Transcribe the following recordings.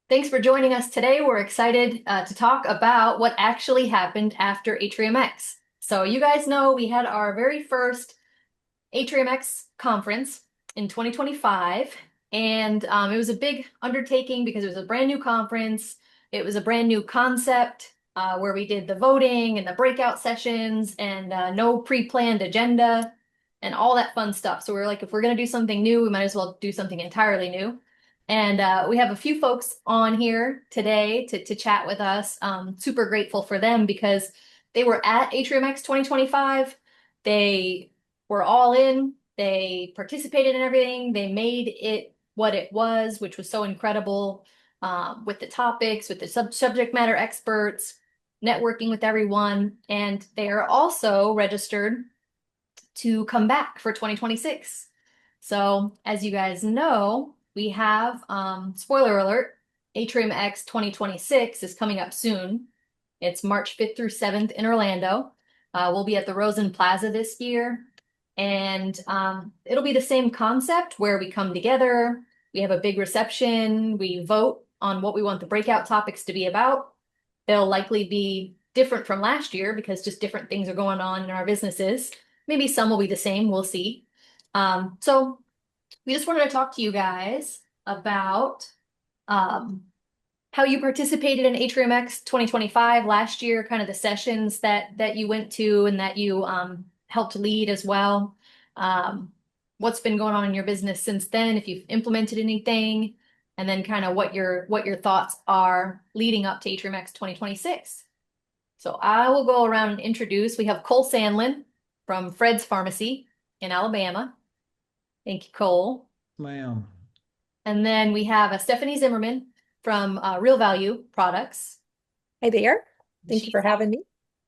Thanks for joining us today. We're excited to talk about what actually happened after AtriumX. So you guys know we had our very first AtriumX conference in 2025, and it was a big undertaking because it was a brand new conference. It was a brand new concept where we did the voting and the breakout sessions and no pre-planned agenda and all that fun stuff. So we were like, if we're going to do something new, we might as well do something entirely new. And we have a few folks on here today to chat with us. Super grateful for them because they were at AtriumX 2025. They were all in. They participated in everything. They made it what it was, which was so incredible with the topics, with the subject matter experts, networking with everyone. And they are also registered to come back for 2026. So as you guys know, we have, spoiler alert, AtriumX 2026 is coming up soon. It's March 5th through 7th in Orlando. We'll be at the Rosen Plaza this year. And it'll be the same concept where we come together, we have a big reception, we vote on what we want the breakout topics to be about. They'll likely be different from last year because just different things are going on in our businesses. Maybe some will be the same, we'll see. So we just wanted to talk to you guys about how you participated in AtriumX 2025 last year, kind of the sessions that you went to and that you helped lead as well. What's been going on in your business since then, if you've implemented anything, and then kind of what your thoughts are leading up to AtriumX 2026. So I will go around and introduce. We have Cole Sandlin from Fred's Pharmacy in Alabama. Thank you, Cole. Ma'am. And then we have Stephanie Zimmerman from Real Value Products. Hi there. Thank you for having me.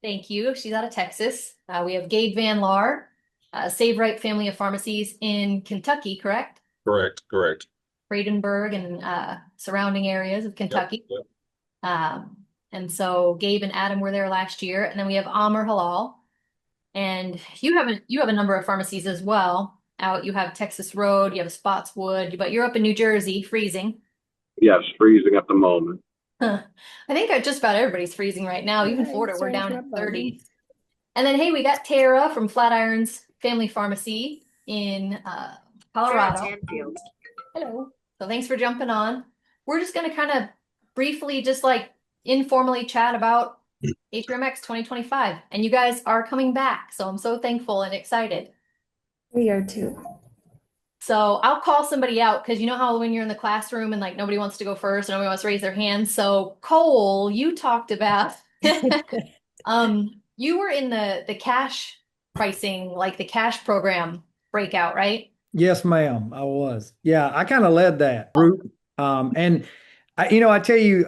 Thank you. She's out of Texas. We have Gabe Van Laar, Save Right Family of Pharmacies in Kentucky, correct? Correct. Bradenburg and surrounding areas of Kentucky. Yep. And so Gabe and Adam were there last year. And then we have Amr Halal. And you have a number of pharmacies as well out. You have Texas Road, you have Spotswood, but you're up in New Jersey, freezing. Yes, freezing at the moment. I think just about everybody's freezing right now. Even Florida, we're down in 30s. And then, hey, we got Tara from Flatirons Family Pharmacy in Colorado. Hello. So thanks for jumping on. We're just going to kind of briefly, just like informally chat about AtriumX 2025. And you guys are coming back. So I'm so thankful and excited. We are too. So I'll call somebody out because you know how when you're in the classroom and like nobody wants to go first and nobody wants to raise their hand. So Cole, you talked about you were in the cash pricing, like the cash program breakout, right? Yes, ma'am. I was. Yeah, I kind of led that group. And I tell you,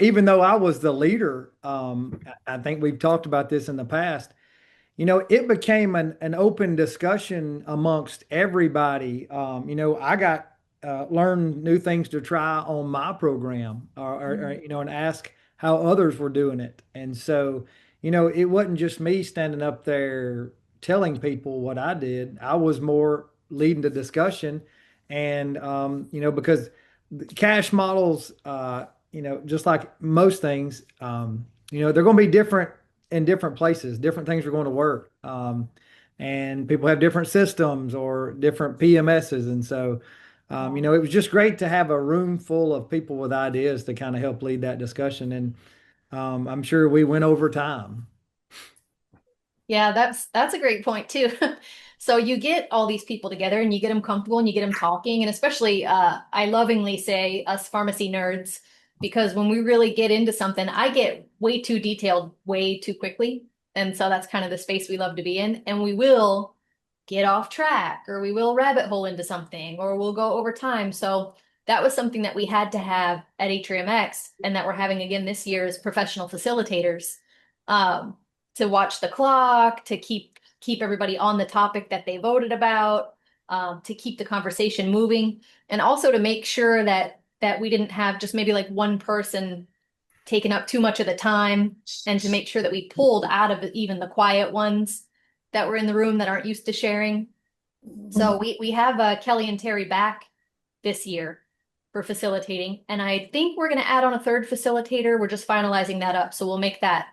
even though I was the leader, I think we've talked about this in the past. It became an open discussion amongst everybody. I got learned new things to try on my program, and ask how others were doing it. And so, it wasn't just me standing up there telling people what I did. I was more leading the discussion, and because the cash models, just like most things, they're going to be different in different places. Different things are going to work. And people have different systems or different PMSs. And so, it was just great to have a room full of people with ideas to kind of help lead that discussion. And I'm sure we went over time. Yeah, that's a great point too. So you get all these people together and you get them comfortable and you get them talking. And especially, I lovingly say us pharmacy nerds, because when we really get into something, I get way too detailed way too quickly. And so that's kind of the space we love to be in. And we will get off track or we will rabbit hole into something or we'll go over time. So that was something that we had to have at AtriumX and that we're having again this year as professional facilitators, to watch the clock, to keep everybody on the topic that they voted about, to keep the conversation moving, and also to make sure that we didn't have just maybe like one person taking up too much of the time, and to make sure that we pulled out of even the quiet ones that were in the room that aren't used to sharing. So we have Kelly and Terry back this year. for facilitating. And I think we're going to add on a third facilitator. We're just finalizing that up. So we'll make that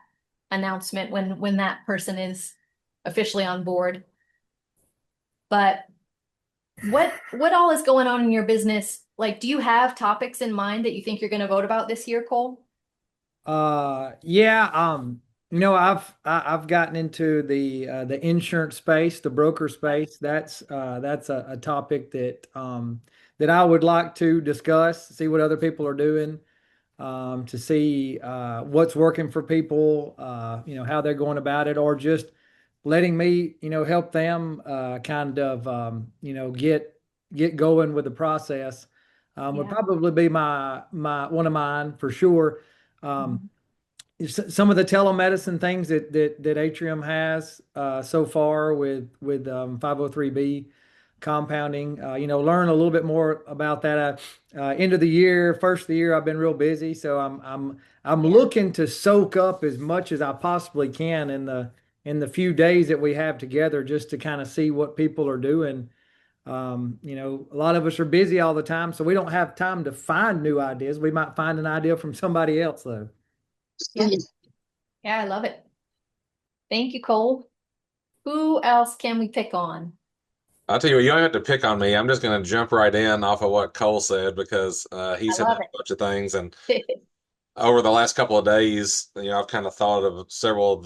announcement when that person is officially on board. But what all is going on in your business? Like, do you have topics in mind that you think you're going to vote about this year, Cole? Yeah, I've gotten into the insurance space, the broker space. That's a topic that I would like to discuss, see what other people are doing, to see what's working for people, how they're going about it, or just letting me, help them kind of get going with the process. Would Yeah. probably be my one of mine for sure. Um, some of the telemedicine things that Atrium has so far with 503B compounding, learn a little bit more about that. End of the year, first of the year, I've been real busy, so I'm looking to soak up as much as I possibly can in the few days that we have together, just to kind of see what people are doing. A lot of us are busy all the time, so we don't have time to find new ideas. We might find an idea from somebody else, though. Yeah. Yeah, I love it. Thank you, Cole. Who else can we pick on? I'll tell you what, you don't have to pick on me. I'm just going to jump right in off of what Cole said because I he's hit on love a bunch of things. And it. over the last couple of days, I've kind of thought of several of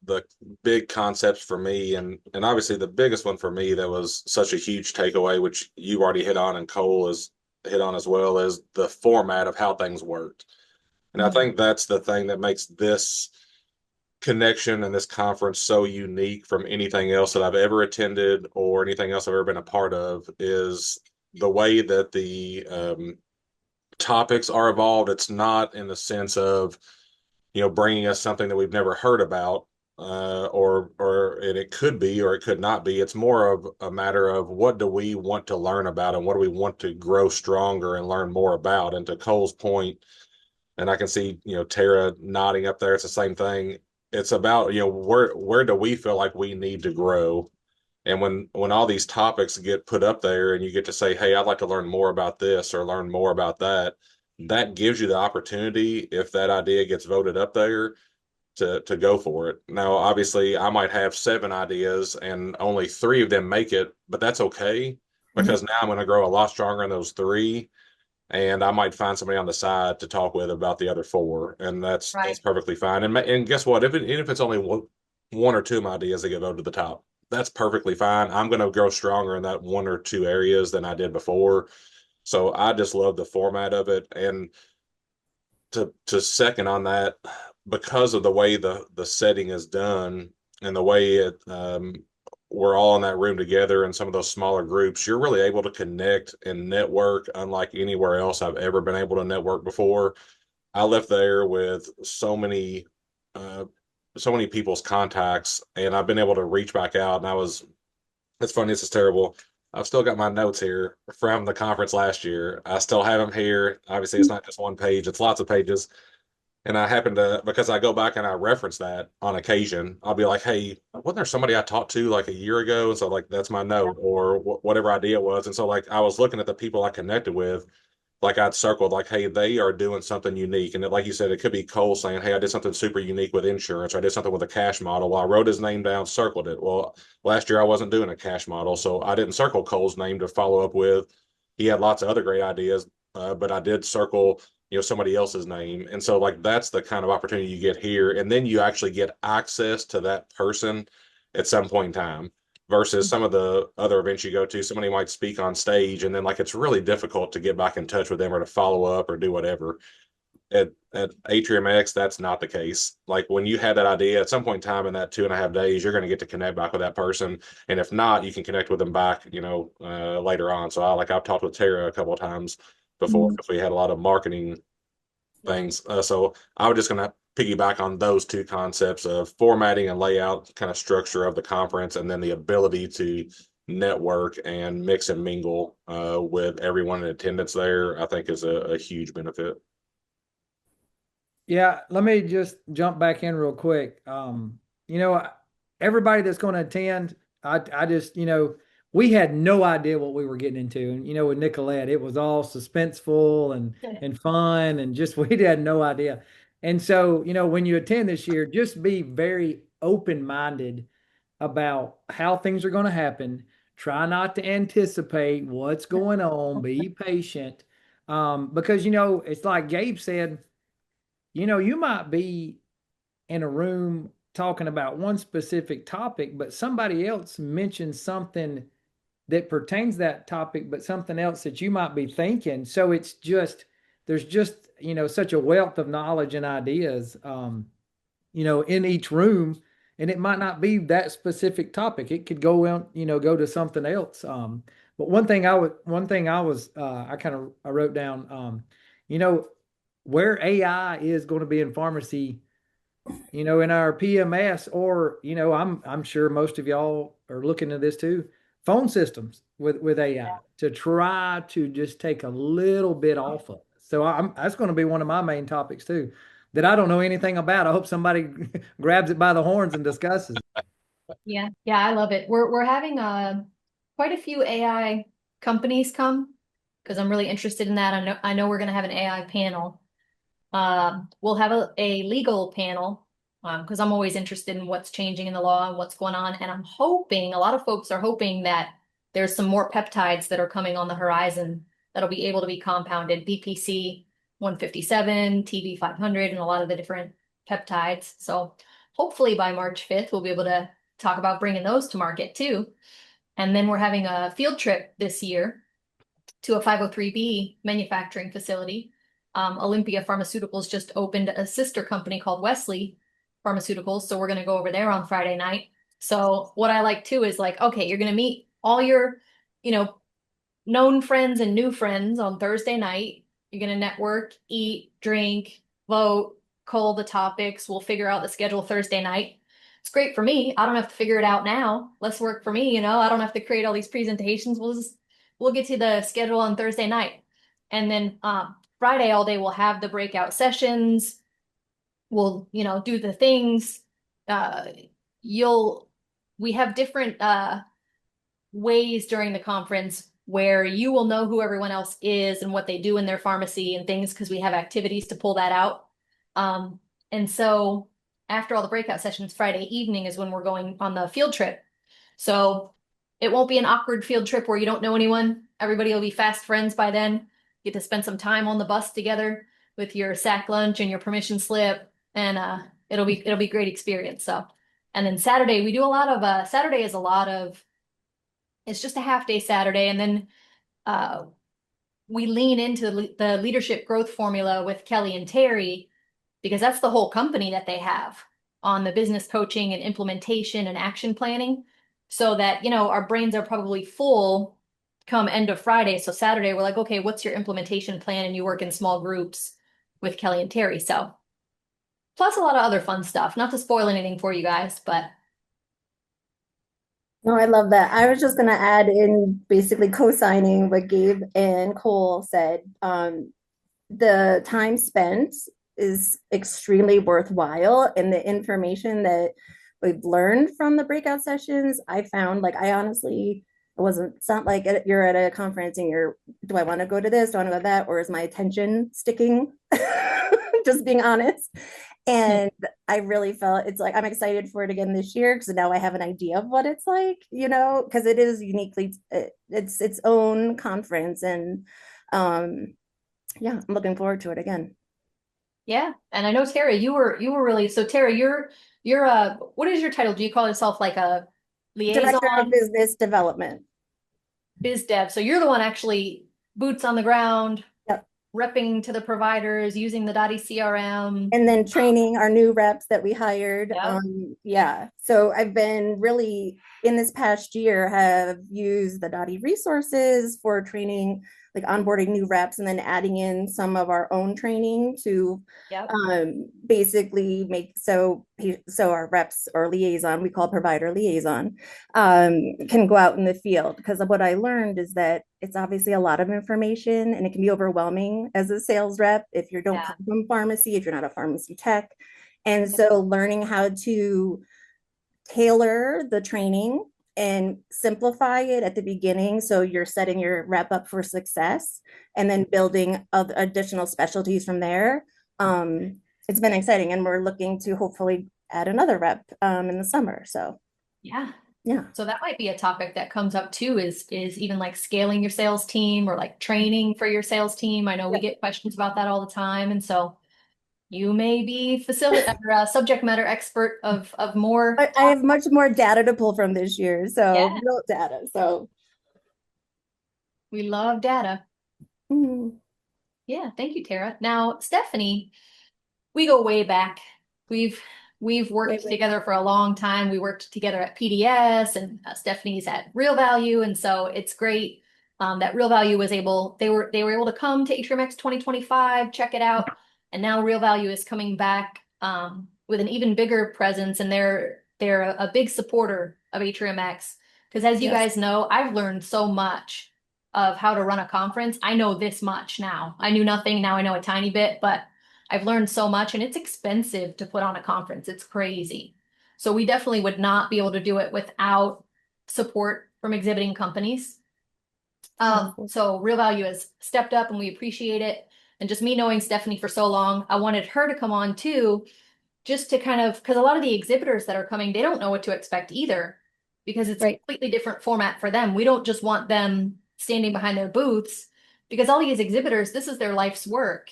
the big concepts for me, and obviously the biggest one for me that was such a huge takeaway, which you already hit on and Cole has hit on as well, is the format of how things worked. And I think that's the thing that makes this connection and this conference so unique from anything else that I've ever attended or anything else I've ever been a part of, is the way that the topics are evolved. It's not in the sense of bringing us something that we've never heard about, or and it could be or it could not be. It's more of a matter of what do we want to learn about and what do we want to grow stronger and learn more about. And to Cole's point, and I can see Tara nodding up there, it's the same thing. It's about where do we feel like we need to grow. And when all these topics get put up there and you get to say, hey, I'd like to learn more about this or learn more about that, that gives you the opportunity, if that idea gets voted up there, to go for it. Now, obviously, I might have 7 ideas and only 3 of them make it, but that's okay, because now I'm going to grow a lot stronger in those 3, and I might find somebody on the side to talk with about the other 4, and that's Right. perfectly fine. And guess what? Even if it's only one or 2 of my ideas that get voted to the top, that's perfectly fine. I'm going to grow stronger in that 1 or 2 areas than I did before. So I just love the format of it. And to second on that, because of the way the setting is done and the way we're all in that room together in some of those smaller groups, you're really able to connect and network unlike anywhere else I've ever been able to network before. I left there with uh, so many people's contacts, and I've been able to reach back out. And it's funny, this is terrible. I've still got my notes here from the conference last year. I still have them here. Obviously, it's not just one page, it's lots of pages. And I happen to, because I go back and I reference that on occasion, I'll be like, hey, wasn't there somebody I talked to like a year ago? And so, like, that's my note, or whatever idea it was. And so, like, I was looking at the people I connected with, like, I'd circled, like, hey, they are doing something unique. And like you said, it could be Cole saying, hey, I did something super unique with insurance, or I did something with a cash model. Well, I wrote his name down, circled it. Well, last year I wasn't doing a cash model, so I didn't circle Cole's name to follow up with. He had lots of other great ideas, but I did circle somebody else's name. And so, like, that's the kind of opportunity you get here, and then you actually get access to that person at some point in time, versus some of the other events you go to, somebody might speak on stage and then, like, it's really difficult to get back in touch with them or to follow up or do whatever. At AtriumX, that's not the case. Like, when you had that idea, at some point in time in that 2.5 days, you're going to get to connect back with that person. And if not, you can connect with them back, later on. So I've talked with Tara a couple of times before, because we had a lot of marketing things. So I was just going to piggyback on those 2 concepts of formatting and layout, kind of structure of the conference, and then the ability to network and mix and mingle with everyone in attendance there, I think is a huge benefit. Yeah, let me just jump back in real quick. You know, everybody that's going to attend, I just, we had no idea what we were getting into. And with Nicolette, it was all suspenseful and fun and just we had no idea. And so, when you attend this year, just be very open-minded about how things are going to happen. Try not to anticipate what's going on. Be patient. Because, it's like Gabe said, you might be in a room talking about one specific topic, but somebody else mentions something that pertains that topic, but something else that you might be thinking. So there's just, such a wealth of knowledge and ideas, in each room, and it might not be that specific topic. It could go on, go to something else. But I wrote down, where AI is going to be in pharmacy, in our PMS, or, I'm sure most of y'all are looking at this too, phone systems with AI to try to just take a little bit off of it. So that's going to be one of my main topics too, that I don't know anything about. I hope somebody grabs it by the horns and discusses. Yeah, I love it. We're having quite a few AI companies come because I'm really interested in that. I know we're going to have an AI panel. We'll have a legal panel because I'm always interested in what's changing in the law and what's going on. And I'm hoping, a lot of folks are hoping that there's some more peptides that are coming on the horizon that'll be able to be compounded, BPC 157, TV 500, and a lot of the different peptides. So hopefully by March 5th, we'll be able to talk about bringing those to market too. And then we're having a field trip this year to a 503B manufacturing facility. Olympia Pharmaceuticals just opened a sister company called Wesley Pharmaceuticals. So we're going to go over there on Friday night. So what I like too is like, okay, you're going to meet all your, known friends and new friends on Thursday night. You're going to network, eat, drink, vote, call the topics. We'll figure out the schedule Thursday night. It's great for me. I don't have to figure it out now. Less work for me, I don't have to create all these presentations. We'll get to the schedule on Thursday night. And then Friday all day we'll have the breakout sessions. We'll, do the things. We have different ways during the conference where you will know who everyone else is and what they do in their pharmacy and things because we have activities to pull that out. And so after all the breakout sessions, Friday evening is when we're going on the field trip. So it won't be an awkward field trip where you don't know anyone. Everybody will be fast friends by then. Get to spend some time on the bus together with your sack lunch and your permission slip, and it'll be a great experience. So, and then Saturday we do a lot of Saturday is a lot of, it's just a half day Saturday, and then we lean into the leadership growth formula with Kelly and Terry because that's the whole company that they have on the business coaching and implementation and action planning, so that our brains are probably full come end of Friday. So Saturday we're like, okay, what's your implementation plan? And you work in small groups with Kelly and Terry. So plus a lot of other fun stuff, not to spoil anything for you guys, but. No, I love that. I was just going to add in basically co-signing what Gabe and Cole said. The time spent is extremely worthwhile, and the information that we've learned from the breakout sessions, I found, like, I honestly, it's not like you're at a conference and do I want to go to this? Do I want to go to that? Or is my attention sticking? Just being honest. And I really felt it's like, I'm excited for it again this year because now I have an idea of what it's like, because it is uniquely, it's its own conference. And I'm looking forward to it again. Yeah. And I know, Tara, you were really, so Tara, you're what is your title? Do you call yourself like a liaison? Director of Business Development. Biz dev. So you're the one actually boots on the ground. Yep. Repping to the providers, using the Dotti CRM. And then training our new reps that we hired. Yep. So I've been really, in this past year, have used the Dotti resources for training, like onboarding new reps, and then adding in some of our own training to basically make so our reps or liaison, we call provider liaison, can go out in the field. Because of what I learned is that it's obviously a lot of information and it can be overwhelming as a sales rep if you don't come from pharmacy, if you're not a pharmacy tech. And so learning how to tailor the training and simplify it at the beginning so you're setting your rep up for success and then building other additional specialties from there. It's been exciting, and we're looking to hopefully add another rep in the summer. So Yeah. yeah. So that might be a topic that comes up too, is even like scaling your sales team or like training for your sales team. I know we get questions about that all the time. And so you may be subject matter expert of more. I have much more data to pull from this year. So Yeah. real data. So We love data. mhm. Yeah, thank you, Tara. Now, Stephanie, we go way back. We've worked together for a long time. We worked together at PDS, and Stephanie's at Real Value, and so it's great that Real Value was able. They were able to come to AtriumX 2025, check it out, and now Real Value is coming back with an even bigger presence, and they're a big supporter of AtriumX because, as you guys know, I've learned so much of how to run a conference. I know this much now. I knew nothing. Now I know a tiny bit, but I've learned so much, and it's expensive to put on a conference. It's crazy. So we definitely would not be able to do it without support from exhibiting companies. So Real Value has stepped up and we appreciate it. And just me knowing Stephanie for so long, I wanted her to come on too, just to kind of, because a lot of the exhibitors that are coming, they don't know what to expect either, because it's a completely different format for them. We don't just want them standing behind their booths, because all these exhibitors, this is their life's work,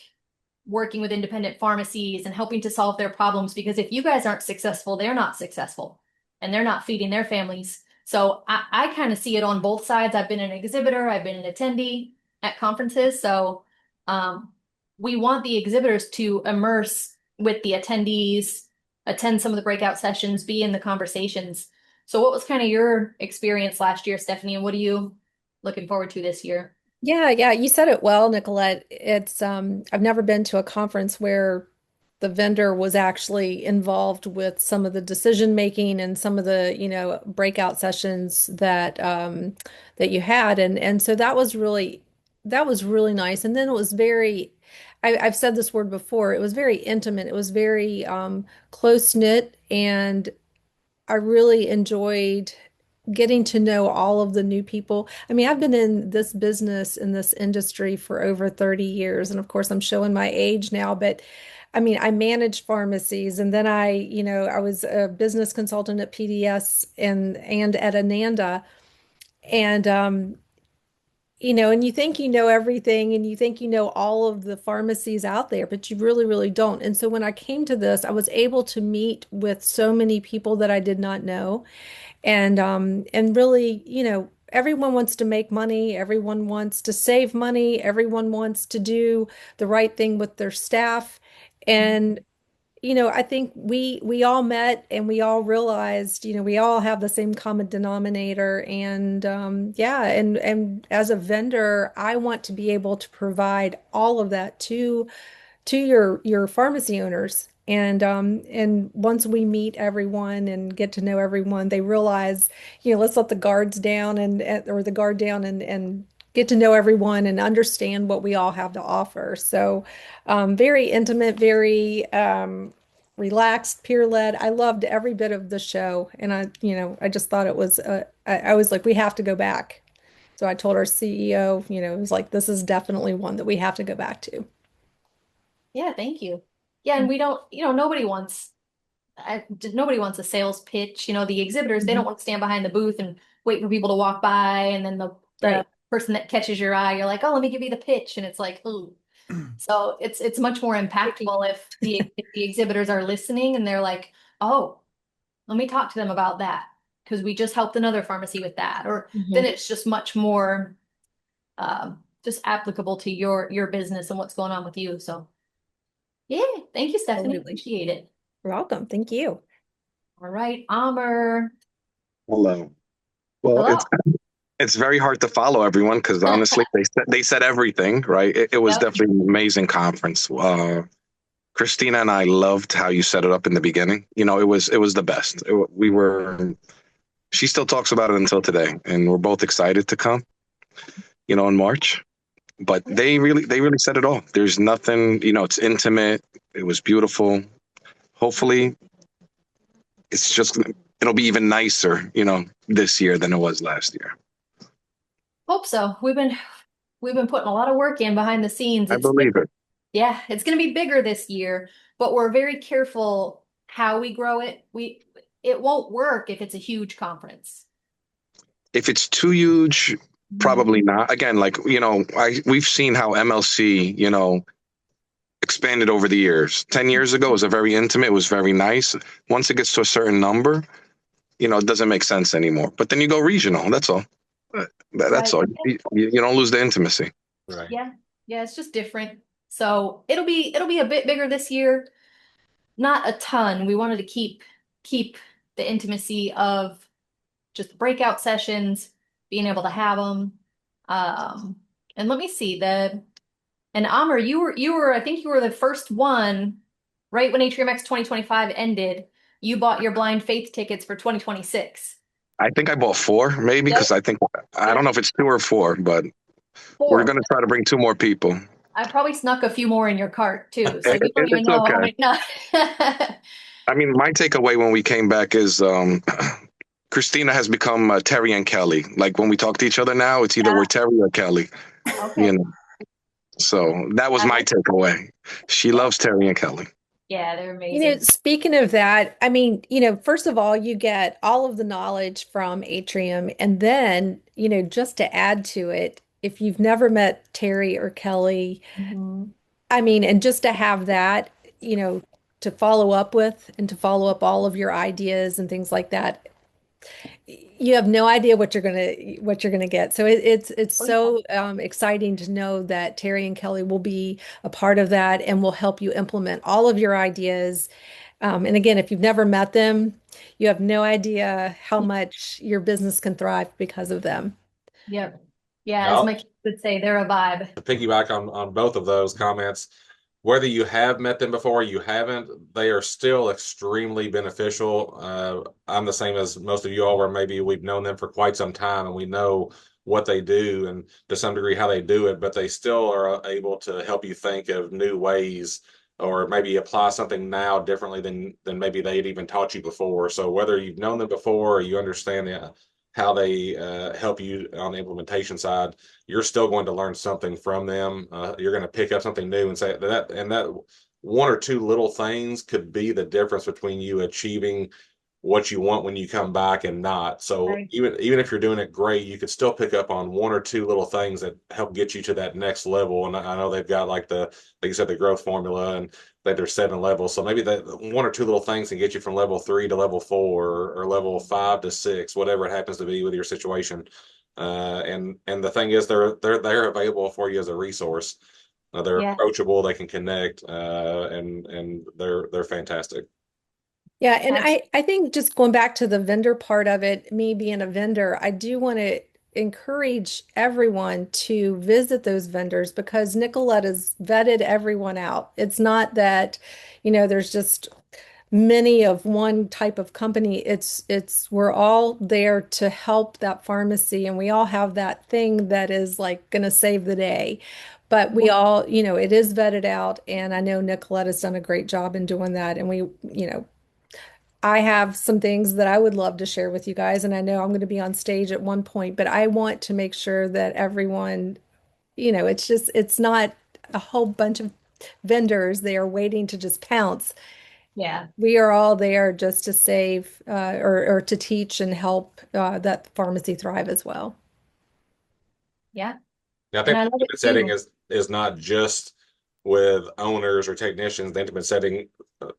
working with independent pharmacies and helping to solve their problems. Because if you guys aren't successful, they're not successful and they're not feeding their families. So I kind of see it on both sides. I've been an exhibitor, I've been an attendee at conferences. So we want the exhibitors to immerse with the attendees, attend some of the breakout sessions, be in the conversations. So what was kind of your experience last year, Stephanie, and what are you looking forward to this year? Yeah, you said it well, Nicolette. It's I've never been to a conference where the vendor was actually involved with some of the decision making and some of the, breakout sessions that you had. And so that was really nice. And then it was very, I've said this word before, it was very intimate. It was very close knit, and I really enjoyed getting to know all of the new people. I mean, I've been in this business, in this industry for over 30 years. And of course, I'm showing my age now, but I mean, I managed pharmacies, and then I was a business consultant at PDS and at Ananda. And and you think you know everything, and you think you know all of the pharmacies out there, but you really, really don't. And so when I came to this, I was able to meet with so many people that I did not know. And really, everyone wants to make money, everyone wants to save money, everyone wants to do the right thing with their staff. And I think we all met and we all realized, we all have the same common denominator. And yeah, and as a vendor, I want to be able to provide all of that to your pharmacy owners. And once we meet everyone and get to know everyone, they realize, let's let the guards down or the guard down and get to know everyone and understand what we all have to offer. So very intimate, very relaxed, peer-led. I loved every bit of the show. And I just thought it was I was like, we have to go back. So I told our CEO, it was like, this is definitely one that we have to go back to. Yeah, thank you. Yeah, and we don't, nobody wants a sales pitch. The exhibitors, they don't want to stand behind the booth and wait for people to walk by, and then the person that catches your eye, you're like, oh, let me give you the pitch, and it's like, ooh. So it's much more impactful if the exhibitors are listening and they're like, oh, let me talk to them about that because we just helped another pharmacy with that, or then it's just much more just applicable to your business and what's going on with you. So yeah, thank you, Stephanie. Appreciate it. You're welcome. Thank you. All right, Amr. Hello. Well, Hello. it's very hard to follow everyone because honestly, they said everything, right? It was definitely an amazing conference. Christina and I loved how you set it up in the beginning. It was the best. She still talks about it until today, and we're both excited to come, in March. But they really said it all. There's nothing, it's intimate. It was beautiful. Hopefully it's just it'll be even nicer, this year than it was last year. Hope so. We've been putting a lot of work in behind the scenes. I believe it. Yeah, it's going to be bigger this year, but we're very careful how we grow it. It won't work if it's a huge conference. If it's too huge, probably not. Again, we've seen how MLC, expanded over the years. 10 years ago, it was a very intimate, it was very nice. Once it gets to a certain number, it doesn't make sense anymore. But then you go regional. That's all. That's all. You don't lose the intimacy. Right. Yeah. Yeah, it's just different. So it'll be a bit bigger this year. Not a ton. We wanted to keep the intimacy of just breakout sessions, being able to have them. And let me see, and Amr, I think you were the first one right when AtriumX 2025 ended. You bought your blind faith tickets for 2026. I think I bought 4, maybe, because I don't know if it's 2 or 4, but 4. We're going to try to bring 2 more people. I probably snuck a few more in your cart too, so you don't even It's know okay. how many. No. I mean, my takeaway when we came back is Christina has become Terry and Kelly. Like when we talk to each other now, it's either we're Terry or Kelly. Okay. So that was my takeaway. She loves Terry and Kelly. Yeah, they're amazing. Speaking of that, I mean, first of all, you get all of the knowledge from Atrium, and then, just to add to it, if you've never met Terry or Kelly, I mean, and just to have that, to follow up with and to follow up all of your ideas and things like that, you have no idea what you're gonna get. So it's so exciting to know that Terry and Kelly will be a part of that and will help you implement all of your ideas. And again, if you've never met them, you have no idea how much your business can thrive because of them. Yep. Yeah, as my kids would say, they're a vibe. To piggyback on both of those comments, whether you have met them before or you haven't, they are still extremely beneficial. I'm the same as most of you all, where maybe we've known them for quite some time and we know what they do and to some degree how they do it, but they still are able to help you think of new ways or maybe apply something now differently than maybe they'd even taught you before. So whether you've known them before or you understand how they help you on the implementation side, you're still going to learn something from them. You're going to pick up something new and say that 1 or 2 little things could be the difference between you achieving what you want when you come back and not. So Right. even if you're doing it great, you could still pick up on 1 or 2 little things that help get you to that next level. And I know they've got like you said, the growth formula, and that there's 7 levels. So maybe that 1 or 2 little things can get you from level 3 to level 4 or level 5 to 6, whatever it happens to be with your situation. And the thing is, they're available for you as a resource. They're approachable, they can connect, and they're fantastic. Yeah, and I think just going back to the vendor part of it, me being a vendor, I do want to encourage everyone to visit those vendors because Nicolette has vetted everyone out. It's not that, there's just many of one type of company. It's we're all there to help that pharmacy, and we all have that thing that is like going to save the day. But we all, it is vetted out, and I know Nicolette has done a great job in doing that. And we, I have some things that I would love to share with you guys, and I know I'm going to be on stage at one point, but I want to make sure that everyone, it's not a whole bunch of vendors. They are waiting to just pounce. Yeah. We are all there just to save or to teach and help that pharmacy thrive as well. Yeah. I think the intimate setting is not just with owners or technicians. The intimate setting,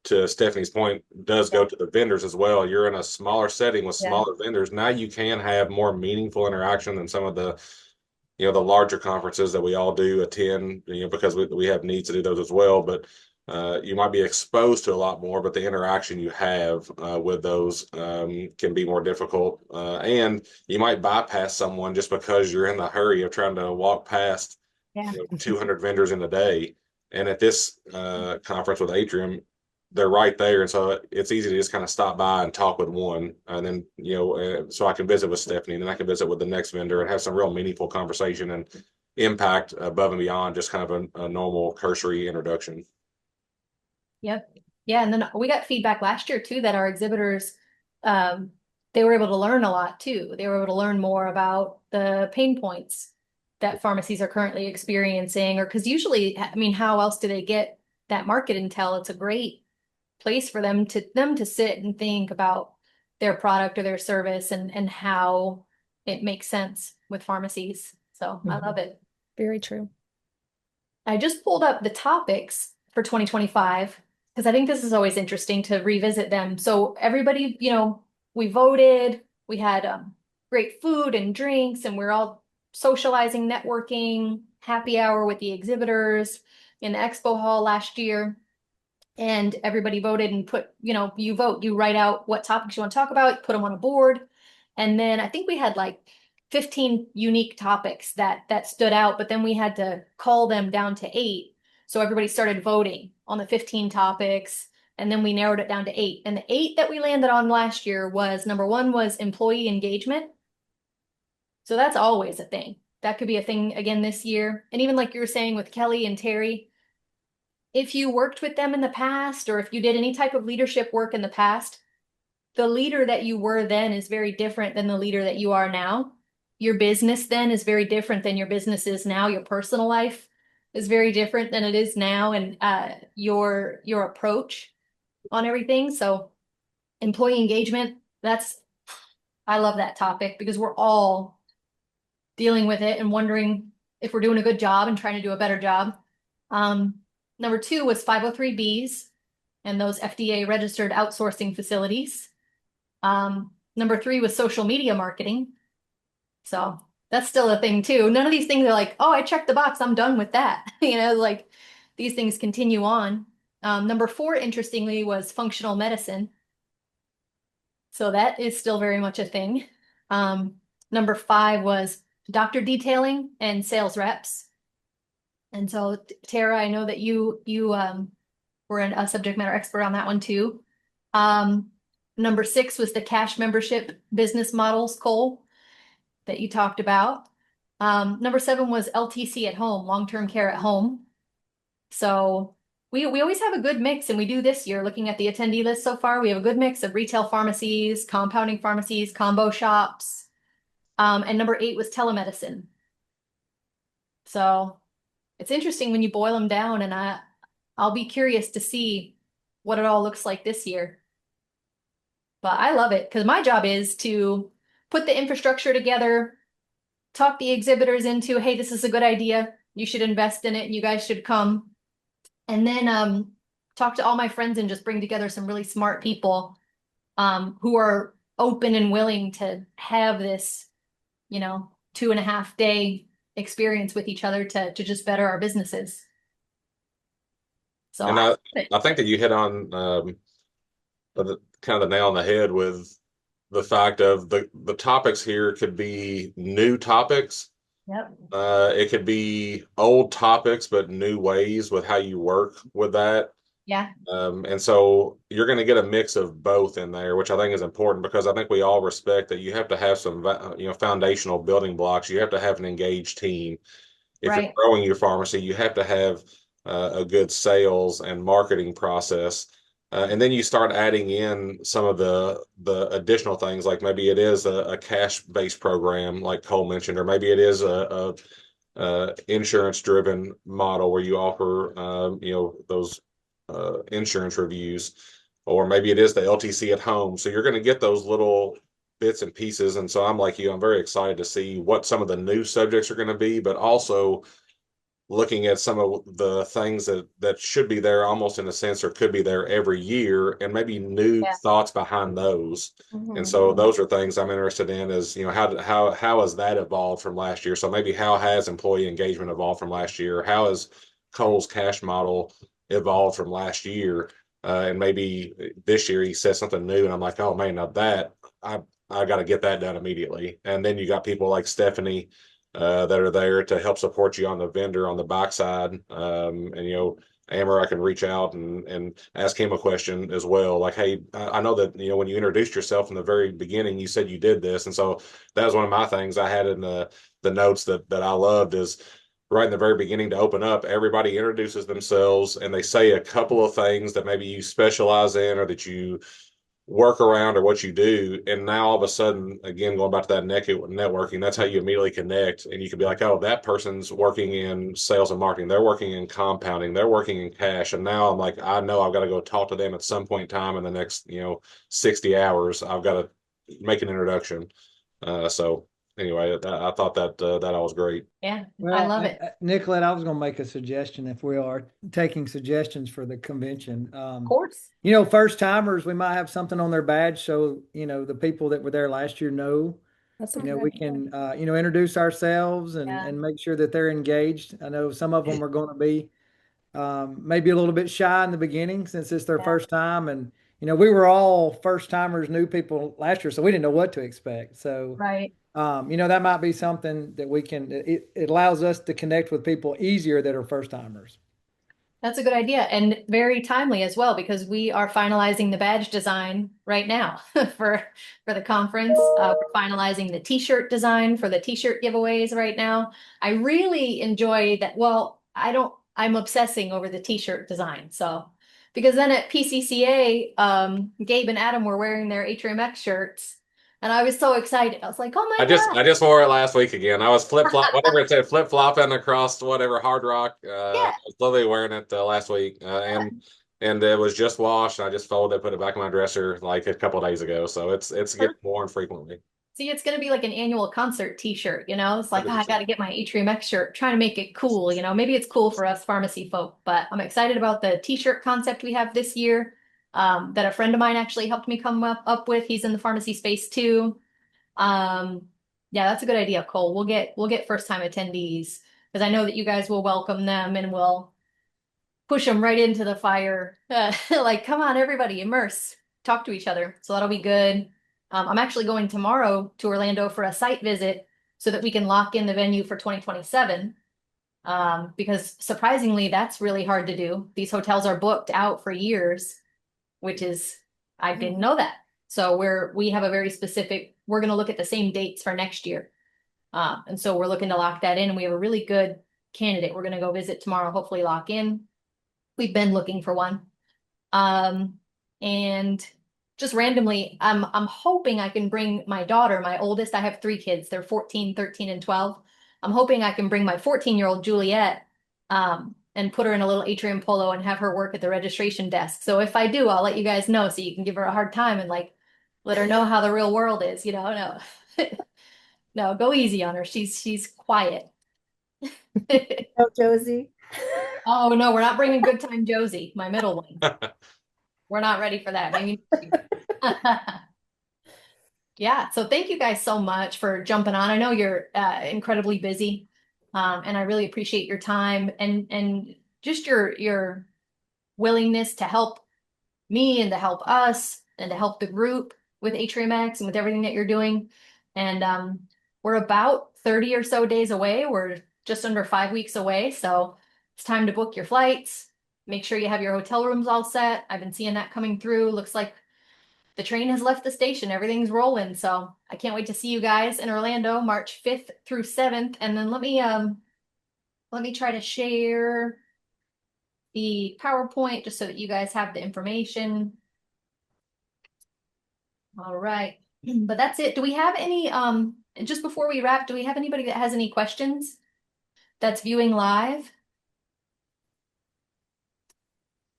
to Stephanie's point, does go to the vendors as well. You're in a smaller setting with smaller vendors. Now you can have more meaningful interaction than some of the larger conferences that we all do attend, because we have needs to do those as well. But you might be exposed to a lot more, but the interaction you have with those can be more difficult. And you might bypass someone just because you're in the hurry of trying to walk past 200 vendors in a day. And at this conference with Atrium, they're right there. And so it's easy to just kind of stop by and talk with one. And then, so I can visit with Stephanie, and then I can visit with the next vendor and have some real meaningful conversation and impact above and beyond just kind of a normal cursory introduction. Yep. Yeah. And then we got feedback last year too that our exhibitors they were able to learn a lot too. They were able to learn more about the pain points that pharmacies are currently experiencing, or because usually, I mean, how else do they get that market intel? It's a great place for them to sit and think about their product or their service and how it makes sense with pharmacies. So I love it. Very true. I just pulled up the topics for 2025 because I think this is always interesting to revisit them. So everybody, we voted, we had great food and drinks, and we're all socializing, networking, happy hour with the exhibitors in the expo hall last year. And everybody voted and put, you vote, you write out what topics you want to talk about, put them on a board. And then I think we had like 15 unique topics that stood out, but then we had to call them down to 8. So everybody started voting on the 15 topics, and then we narrowed it down to 8. And the 8 that we landed on last year was number 1 was employee engagement. So that's always a thing. That could be a thing again this year. And even like you were saying with Kelly and Terry, if you worked with them in the past, or if you did any type of leadership work in the past, the leader that you were then is very different than the leader that you are now. Your business then is very different than your business is now. Your personal life is very different than it is now, and your approach on everything. So employee engagement, I love that topic because we're all dealing with it and wondering if we're doing a good job and trying to do a better job. Number 2 was 503Bs and those FDA registered outsourcing facilities. Number 3 was social media marketing. So that's still a thing too. None of these things are like, oh, I checked the box, I'm done with that. Like these things continue on. Number 4, interestingly, was functional medicine. So that is still very much a thing. Number 5 was doctor detailing and sales reps. And so, Tara, I know that you were a subject matter expert on that one too. Number 6 was the cash membership business models, Cole, that you talked about. Number 7 was LTC at home, long-term care at home. So we always have a good mix, and we do this year, looking at the attendee list so far, we have a good mix of retail pharmacies, compounding pharmacies, combo shops. And number 8 was telemedicine. So it's interesting when you boil them down, and I'll be curious to see what it all looks like this year. But I love it because my job is to put the infrastructure together, talk the exhibitors into, hey, this is a good idea. You should invest in it. You guys should come. And then talk to all my friends and just bring together some really smart people who are open and willing to have this, 2.5-day experience with each other to just better our businesses. So and I think that you hit on kind of the nail on the head with the fact of the topics here could be new topics. Yep. It could be old topics, but new ways with how you work with that. Yeah. And so you're going to get a mix of both in there, which I think is important because I think we all respect that you have to have some, foundational building blocks. You have to have an engaged team. If you're growing your pharmacy, you have to have a good sales and marketing process. And then you start adding in some of the additional things, like maybe it is a cash-based program, like Cole mentioned, or maybe it is a insurance-driven model where you offer, those insurance reviews, or maybe it is the LTC at home. So you're going to get those little bits and pieces. And so I'm like you, I'm very excited to see what some of the new subjects are going to be, but also looking at some of the things that should be there almost in a sense, or could be there every year, and maybe new thoughts behind those. Mm-hmm. And so those are things I'm interested in is, how has that evolved from last year? So maybe how has employee engagement evolved from last year? How has Cole's cash model evolved from last year? And maybe this year he says something new and I'm like, oh man, now that I got to get that done immediately. And then you got people like Stephanie that are there to help support you on the vendor on the backside. And Amber, I can reach out and ask him a question as well. Like, hey, I know that when you introduced yourself in the very beginning, you said you did this, and so that was one of my things I had in the notes that I loved is right in the very beginning to open up. Everybody introduces themselves and they say a couple of things that maybe you specialize in or that you workaround or what you do. And now all of a sudden, again, going back to that networking, that's how you immediately connect. And you can be like, oh, that person's working in sales and marketing. They're working in compounding. They're working in cash. And now I'm like, I know I've got to go talk to them at some point in time in the next, 60 hours. I've got to make an introduction. So anyway, I thought that all was great. Yeah, I Well, love it. Nicolette, I was going to make a suggestion if we are taking suggestions for the convention. Of course. First timers, we might have something on their badge. So, the people that were there last year know, That's a we good can, introduce ourselves and, Yeah. and make sure that they're engaged. I know some of them are going to be maybe a little bit shy in the beginning since it's their Yeah. first time. And, we were all first timers, new people last year, so we didn't know what to expect. So, Right. that might be something that it allows us to connect with people easier that are first timers. That's a good idea and very timely as well because we are finalizing the badge design right now for the conference. We're finalizing the t-shirt design for the t-shirt giveaways right now. I really enjoy that. Well, I'm obsessing over the t-shirt design. So because then at PCCA, Gabe and Adam were wearing their AtriumX shirts and I was so excited. I was like, oh my I God. just wore it last week again. I was whatever it said, flip flopping across whatever Hard Rock. I Yeah. was literally wearing it last week, and it was just washed. I just folded it, put it back in my dresser like a couple of days ago. So it's getting worn frequently. See, it's going to be like an annual concert t-shirt, It's like, I got 100%. to get my AtriumX shirt, trying to make it cool, Maybe it's cool for us pharmacy folk, but I'm excited about the t-shirt concept we have this year, that a friend of mine actually helped me come up with. He's in the pharmacy space too. Um, yeah, that's a good idea, Cole. We'll get first time attendees because I know that you guys will welcome them and we'll push them right into the fire. Like, come on, everybody, immerse, talk to each other. So that'll be good. I'm actually going tomorrow to Orlando for a site visit so that we can lock in the venue for 2027. Because surprisingly, that's really hard to do. These hotels are booked out for years, which is, I didn't know that. So we have a very specific, we're going to look at the same dates for next year. And so we're looking to lock that in and we have a really good candidate. We're going to go visit tomorrow, hopefully lock in. We've been looking for one. And just randomly, I'm hoping I can bring my daughter, my oldest. I have 3 kids. They're 14, 13, and 12. I'm hoping I can bring my 14-year-old Juliet, and put her in a little Atrium Polo and have her work at the registration desk. So if I do, I'll let you guys know so you can give her a hard time and like let her know how the real world is, No. No, go easy on her. She's quiet. Oh, Josie. Oh no, we're not bringing Good Time Josie, my middle one. We're not ready for that. Maybe. Yeah, so thank you guys so much for jumping on. I know you're incredibly busy, and I really appreciate your time and just your willingness to help me and to help us and to help the group with AtriumX and with everything that you're doing. And we're about 30 or so days away. We're just under 5 weeks away, so it's time to book your flights. Make sure you have your hotel rooms all set. I've been seeing that coming through. Looks like the train has left the station. Everything's rolling. So I can't wait to see you guys in Orlando, March 5th through 7th. And then let me try to share the PowerPoint just so that you guys have the information. All right. But that's it. Do we have any, just before we wrap, do we have anybody that has any questions that's viewing live?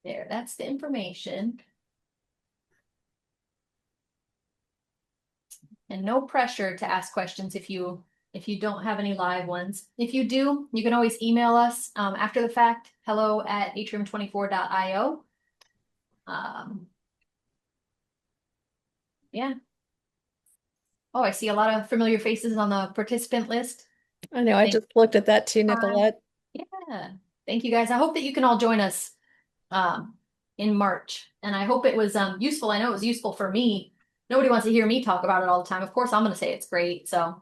There, that's the information. And no pressure to ask questions if you don't have any live ones. If you do, you can always email us after the fact, hello@atrium24.io. Yeah. Oh, I see a lot of familiar faces on the participant list. I know. I just looked at that too, Nicolette. Yeah. Thank you guys. I hope that you can all join us in March. And I hope it was useful. I know it was useful for me. Nobody wants to hear me talk about it all the time. Of course, I'm going to say it's great. So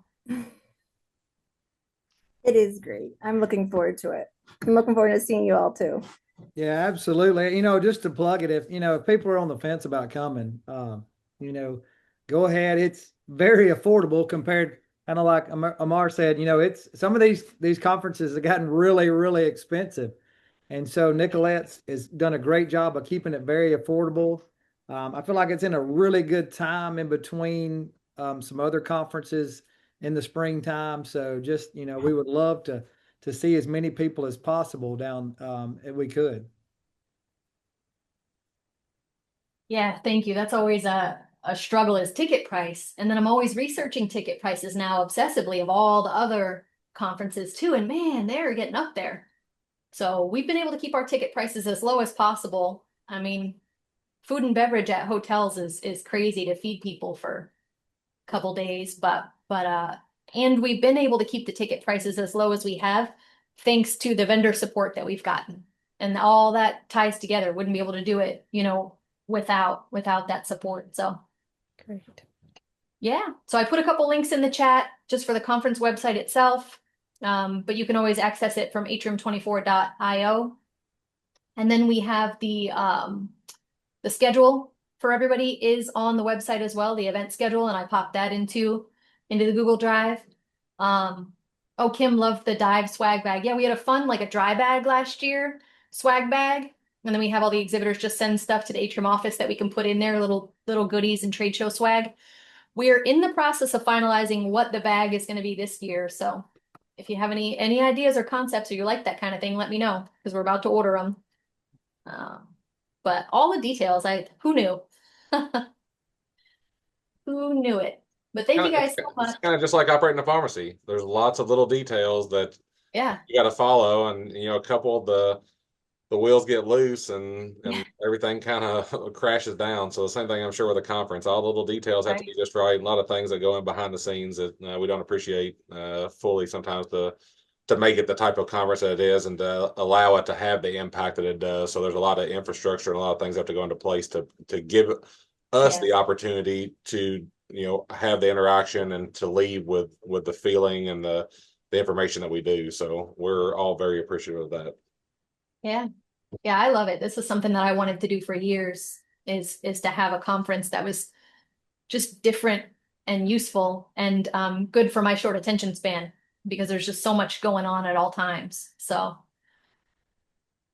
It is great. I'm looking forward to it. I'm looking forward to seeing you all too. Yeah, absolutely. Just to plug it, if people are on the fence about coming, go ahead. It's very affordable compared, kind of like Amar said, it's some of these conferences have gotten really, really expensive. And so Nicolette's has done a great job of keeping it very affordable. I feel like it's in a really good time in between some other conferences in the springtime. So just, we would love to see as many people as possible down if we could. Yeah, thank you. That's always a struggle is ticket price. And then I'm always researching ticket prices now obsessively of all the other conferences too. And man, they're getting up there. So we've been able to keep our ticket prices as low as possible. I mean, food and beverage at hotels is crazy to feed people for a couple days, and we've been able to keep the ticket prices as low as we have thanks to the vendor support that we've gotten. And all that ties together. Wouldn't be able to do it, without that support. So Great. yeah. So I put a couple links in the chat just for the conference website itself. But you can always access it from atrium24.io. And then we have the schedule for everybody is on the website as well, the event schedule, and I popped that into the Google Drive. Oh, Kim loved the dive swag bag. Yeah, we had a fun, like a dry bag last year, swag bag. And then we have all the exhibitors just send stuff to the Atrium office that we can put in there, little goodies and trade show swag. We're in the process of finalizing what the bag is going to be this year. So if you have any ideas or concepts or you like that kind of thing, let me know because we're about to order them. But all the details, who knew? Who knew it? But thank you guys so much. It's kind of just like operating a pharmacy. There's lots of little details that Yeah. you got to follow, and a couple of the wheels get loose and everything kind of crashes down. So the same thing I'm sure with a conference. All the little details have to be just right. A lot of things that go in behind the scenes that we don't appreciate fully sometimes to make it the type of conference that it is and to allow it to have the impact that it does. So there's a lot of infrastructure and a lot of things that have to go into place to give us the opportunity to have the interaction and to leave with the feeling and the information that we do. So we're all very appreciative of that. Yeah. Yeah, I love it. This is something that I wanted to do for years is to have a conference that was just different and useful and good for my short attention span because there's just so much going on at all times. So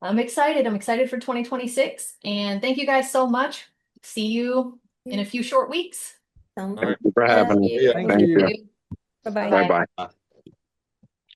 I'm excited. I'm excited for 2026. And thank you guys so much. See you in a few short weeks. Sounds Thank you for having me. Yeah. Thank you. Bye-bye. Bye bye.